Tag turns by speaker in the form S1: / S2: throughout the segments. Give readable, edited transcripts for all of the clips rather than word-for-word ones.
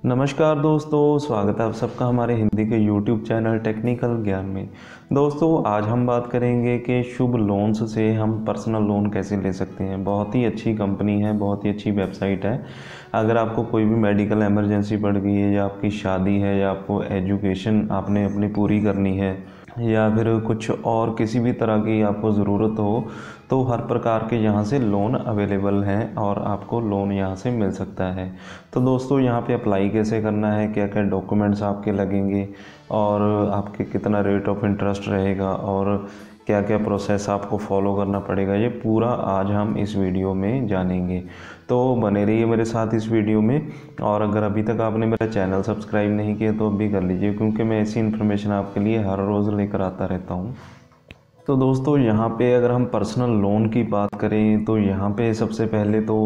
S1: नमस्कार दोस्तों, स्वागत है आप सबका हमारे हिंदी के YouTube चैनल टेक्निकल ज्ञान में। दोस्तों आज हम बात करेंगे कि शुभ लोन्स से हम पर्सनल लोन कैसे ले सकते हैं। बहुत ही अच्छी कंपनी है, बहुत ही अच्छी वेबसाइट है। अगर आपको कोई भी मेडिकल इमरजेंसी पड़ गई है या आपकी शादी है या आपको एजुकेशन आपने अपनी पूरी करनी है या फिर कुछ और किसी भी तरह की आपको ज़रूरत हो तो हर प्रकार के यहाँ से लोन अवेलेबल हैं और आपको लोन यहाँ से मिल सकता है। तो दोस्तों यहाँ पे अप्लाई कैसे करना है, क्या क्या डॉक्यूमेंट्स आपके लगेंगे और आपके कितना रेट ऑफ इंटरेस्ट रहेगा और क्या क्या प्रोसेस आपको फॉलो करना पड़ेगा, ये पूरा आज हम इस वीडियो में जानेंगे। तो बने रहिए मेरे साथ इस वीडियो में। और अगर अभी तक आपने मेरा चैनल सब्सक्राइब नहीं किया तो अभी कर लीजिए, क्योंकि मैं ऐसी इन्फॉर्मेशन आपके लिए हर रोज़ लेकर आता रहता हूँ। तो दोस्तों यहाँ पे अगर हम पर्सनल लोन की बात करें तो यहाँ पे सबसे पहले तो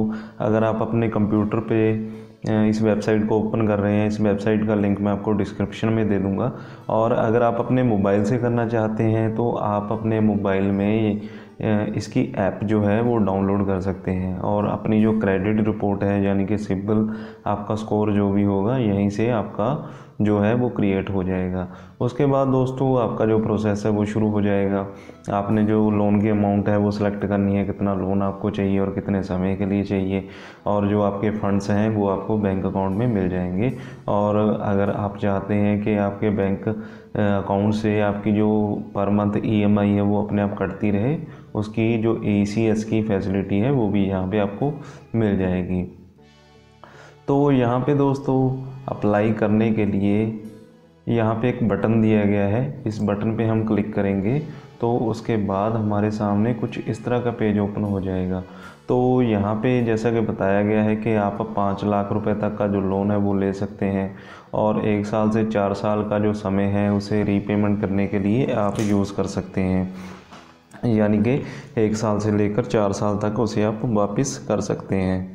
S1: अगर आप अपने कंप्यूटर पे इस वेबसाइट को ओपन कर रहे हैं, इस वेबसाइट का लिंक मैं आपको डिस्क्रिप्शन में दे दूँगा। और अगर आप अपने मोबाइल से करना चाहते हैं तो आप अपने मोबाइल में इसकी ऐप जो है वो डाउनलोड कर सकते हैं और अपनी जो क्रेडिट रिपोर्ट है यानी कि सिबिल आपका स्कोर जो भी होगा यहीं से आपका जो है वो क्रिएट हो जाएगा। उसके बाद दोस्तों आपका जो प्रोसेस है वो शुरू हो जाएगा। आपने जो लोन की अमाउंट है वो सिलेक्ट करनी है, कितना लोन आपको चाहिए और कितने समय के लिए चाहिए, और जो आपके फंड्स हैं वो आपको बैंक अकाउंट में मिल जाएंगे। और अगर आप चाहते हैं कि आपके बैंक अकाउंट से आपकी जो पर मंथ EMI है वो अपने आप कटती रहे, उसकी जो ACS की फैसिलिटी है वो भी यहाँ पे आपको मिल जाएगी। तो यहाँ पे दोस्तों अप्लाई करने के लिए यहाँ पे एक बटन दिया गया है, इस बटन पे हम क्लिक करेंगे तो उसके बाद हमारे सामने कुछ इस तरह का पेज ओपन हो जाएगा। तो यहाँ पे जैसा कि बताया गया है कि आप 5 लाख रुपए तक का जो लोन है वो ले सकते हैं और 1 साल से 4 साल का जो समय है उसे रीपेमेंट करने के लिए आप यूज़ कर सकते हैं, यानी कि 1 साल से लेकर 4 साल तक उसे आप वापस कर सकते हैं।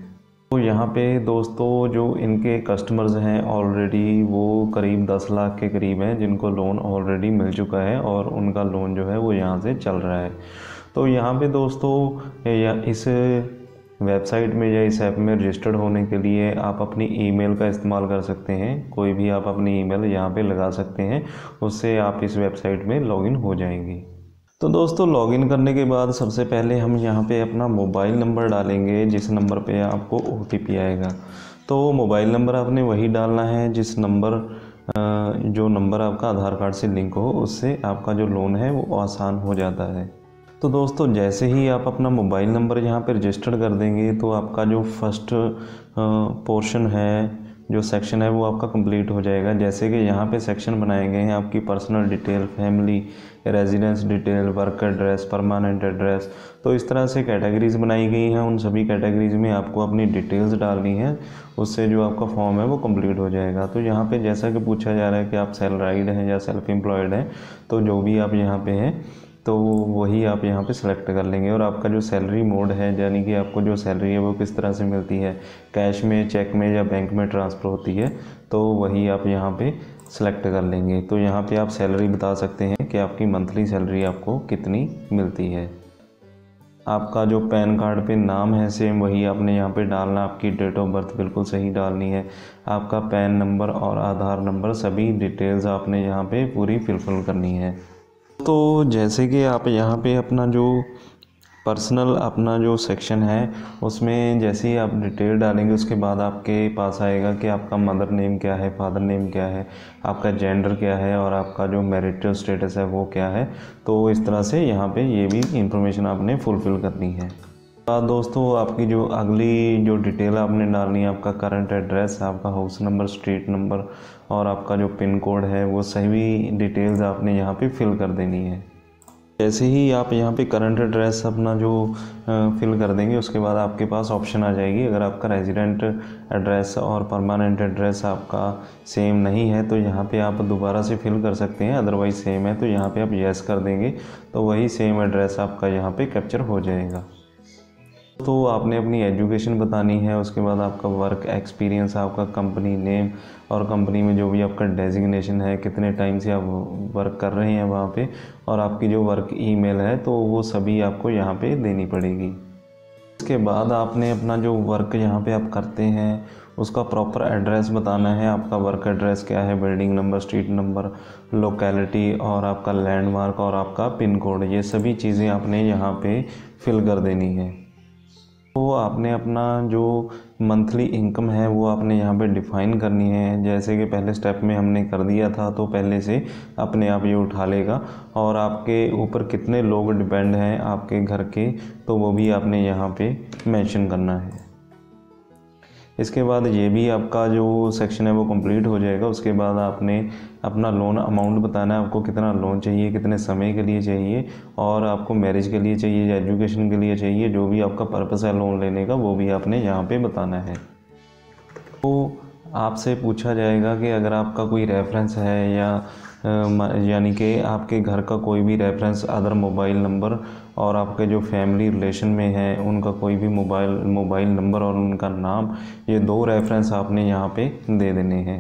S1: तो यहाँ पे दोस्तों जो इनके कस्टमर्स हैं ऑलरेडी वो करीब 10 लाख के करीब हैं जिनको लोन ऑलरेडी मिल चुका है और उनका लोन जो है वो यहाँ से चल रहा है। तो यहाँ पे दोस्तों या इस वेबसाइट में या इस ऐप में रजिस्टर्ड होने के लिए आप अपनी ईमेल का इस्तेमाल कर सकते हैं। कोई भी आप अपनी ईमेल यहाँ पे लगा सकते हैं, उससे आप इस वेबसाइट में लॉगिन हो जाएंगे। तो दोस्तों लॉगिन करने के बाद सबसे पहले हम यहाँ पे अपना मोबाइल नंबर डालेंगे जिस नंबर पे आपको OTP आएगा। तो मोबाइल नंबर आपने वही डालना है जिस नंबर जो नंबर आपका आधार कार्ड से लिंक हो, उससे आपका जो लोन है वो आसान हो जाता है। तो दोस्तों जैसे ही आप अपना मोबाइल नंबर यहाँ पे रजिस्टर कर देंगे तो आपका जो फर्स्ट पोर्शन है, जो सेक्शन है वो आपका कंप्लीट हो जाएगा। जैसे कि यहाँ पे सेक्शन बनाए गए हैं आपकी personal detail, family, residence detail, work address, permanent address. तो इस तरह से कैटेगरीज बनाई गई हैं। उन सभी कैटेगरीज में आपको अपनी डिटेल्स डालनी है, उससे जो आपका फॉर्म है वो कंप्लीट हो जाएगा। तो यहाँ पे जैसा कि पूछा जा रहा है कि आप सैलराइड हैं या सेल्फ एम्प्लॉयड हैं, तो जो भी आप यहाँ पे हैं तो वही आप यहाँ पे सेलेक्ट कर लेंगे। और आपका जो सैलरी मोड है, यानी कि आपको जो सैलरी है वो किस तरह से मिलती है, कैश में, चेक में या बैंक में ट्रांसफ़र होती है, तो वही आप यहाँ पे सेलेक्ट कर लेंगे। तो यहाँ पे आप सैलरी बता सकते हैं कि आपकी मंथली सैलरी आपको कितनी मिलती है। आपका जो पैन कार्ड पे नाम है सेम वही आपने यहाँ पे डालना, आपकी डेट ऑफ बर्थ बिल्कुल सही डालनी है, आपका पैन नंबर और आधार नंबर सभी डिटेल्स आपने यहाँ पे पूरी फिलफिल करनी है। तो जैसे कि आप यहाँ पे अपना जो पर्सनल अपना जो सेक्शन है उसमें जैसे ही आप डिटेल डालेंगे उसके बाद आपके पास आएगा कि आपका मदर नेम क्या है, फादर नेम क्या है, आपका जेंडर क्या है और आपका जो मैरिटल स्टेटस है वो क्या है। तो इस तरह से यहाँ पे ये भी इंफॉर्मेशन आपने फुलफ़िल करनी है। दोस्तों आपकी जो अगली जो डिटेल आपने डालनी है, आपका करंट एड्रेस, आपका हाउस नंबर, स्ट्रीट नंबर और आपका जो पिन कोड है वो सभी डिटेल्स आपने यहाँ पे फिल कर देनी है। जैसे ही आप यहाँ पे करंट एड्रेस अपना जो फिल कर देंगे उसके बाद आपके पास ऑप्शन आ जाएगी। अगर आपका रेजिडेंट एड्रेस और परमानेंट एड्रेस आपका सेम नहीं है तो यहाँ पे आप दोबारा से फिल कर सकते हैं, अदरवाइज़ सेम है तो यहाँ पे आप यस कर देंगे तो वही सेम एड्रेस आपका यहाँ पे कैप्चर हो जाएगा। तो आपने अपनी एजुकेशन बतानी है, उसके बाद आपका वर्क एक्सपीरियंस, आपका कंपनी नेम और कंपनी में जो भी आपका डेजिग्नेशन है, कितने टाइम से आप वर्क कर रहे हैं वहाँ पे, और आपकी जो वर्क ईमेल है तो वो सभी आपको यहाँ पे देनी पड़ेगी। इसके बाद आपने अपना जो वर्क यहाँ पे आप करते हैं उसका प्रॉपर एड्रेस बताना है, आपका वर्क एड्रेस क्या है, building number, street number, locality और आपका लैंडमार्क और आपका पिन कोड, ये सभी चीज़ें आपने यहाँ पे फिल कर देनी है। तो आपने अपना जो मंथली इनकम है वो आपने यहाँ पे डिफ़ाइन करनी है। जैसे कि पहले स्टेप में हमने कर दिया था, तो पहले से अपने आप ये उठा लेगा। और आपके ऊपर कितने लोग डिपेंड हैं आपके घर के, तो वो भी आपने यहाँ पे मेंशन करना है। इसके बाद ये भी आपका जो सेक्शन है वो कंप्लीट हो जाएगा। उसके बाद आपने अपना लोन अमाउंट बताना है, आपको कितना लोन चाहिए, कितने समय के लिए चाहिए, और आपको मैरिज के लिए चाहिए या एजुकेशन के लिए चाहिए, जो भी आपका पर्पस है लोन लेने का वो भी आपने यहाँ पे बताना है। तो आपसे पूछा जाएगा कि अगर आपका कोई रेफरेंस है या यानी कि आपके घर का कोई भी रेफरेंस, अदर मोबाइल नंबर और आपके जो फैमिली रिलेशन में है उनका कोई भी मोबाइल नंबर और उनका नाम, ये 2 रेफरेंस आपने यहाँ पे दे देने हैं।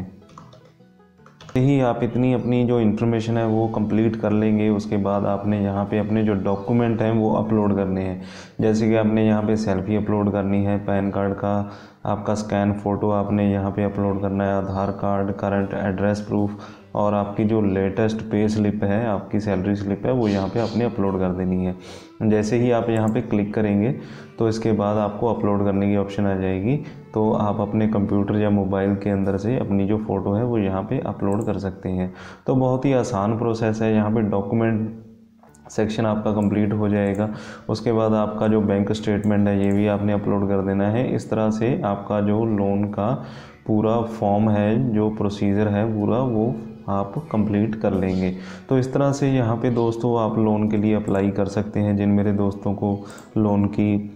S1: यही आप इतनी अपनी जो इन्फॉर्मेशन है वो कंप्लीट कर लेंगे। उसके बाद आपने यहाँ पे अपने जो डॉक्यूमेंट हैं वो अपलोड करने हैं। जैसे कि आपने यहाँ पे सेल्फी अपलोड करनी है, पैन कार्ड का आपका स्कैन फ़ोटो आपने यहाँ पे अपलोड करना है, आधार कार्ड, करंट एड्रेस प्रूफ और आपकी जो लेटेस्ट पे स्लिप है, आपकी सैलरी स्लिप है, वो यहाँ पे आपने अपलोड कर देनी है। जैसे ही आप यहाँ पे क्लिक करेंगे तो इसके बाद आपको अपलोड करने की ऑप्शन आ जाएगी। तो आप अपने कंप्यूटर या मोबाइल के अंदर से अपनी जो फ़ोटो है वो यहाँ पे अपलोड कर सकते हैं। तो बहुत ही आसान प्रोसेस है। यहाँ पे डॉक्यूमेंट सेक्शन आपका कंप्लीट हो जाएगा। उसके बाद आपका जो बैंक स्टेटमेंट है ये भी आपने अपलोड कर देना है। इस तरह से आपका जो लोन का पूरा फॉर्म है, जो प्रोसीजर है पूरा, वो आप कंप्लीट कर लेंगे। तो इस तरह से यहाँ पे दोस्तों आप लोन के लिए अप्लाई कर सकते हैं। जिन मेरे दोस्तों को लोन की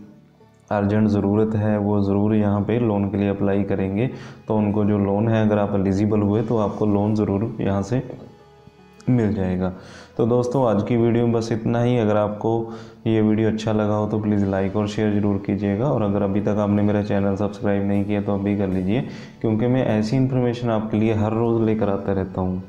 S1: अर्जेंट ज़रूरत है वो ज़रूर यहाँ पे लोन के लिए अप्लाई करेंगे। तो उनको जो लोन है, अगर आप एलिजिबल हुए तो आपको लोन ज़रूर यहाँ से मिल जाएगा। तो दोस्तों आज की वीडियो में बस इतना ही। अगर आपको ये वीडियो अच्छा लगा हो तो प्लीज़ लाइक और शेयर ज़रूर कीजिएगा। और अगर अभी तक आपने मेरा चैनल सब्सक्राइब नहीं किया तो अभी कर लीजिए, क्योंकि मैं ऐसी इन्फॉर्मेशन आपके लिए हर रोज़ लेकर आता रहता हूँ।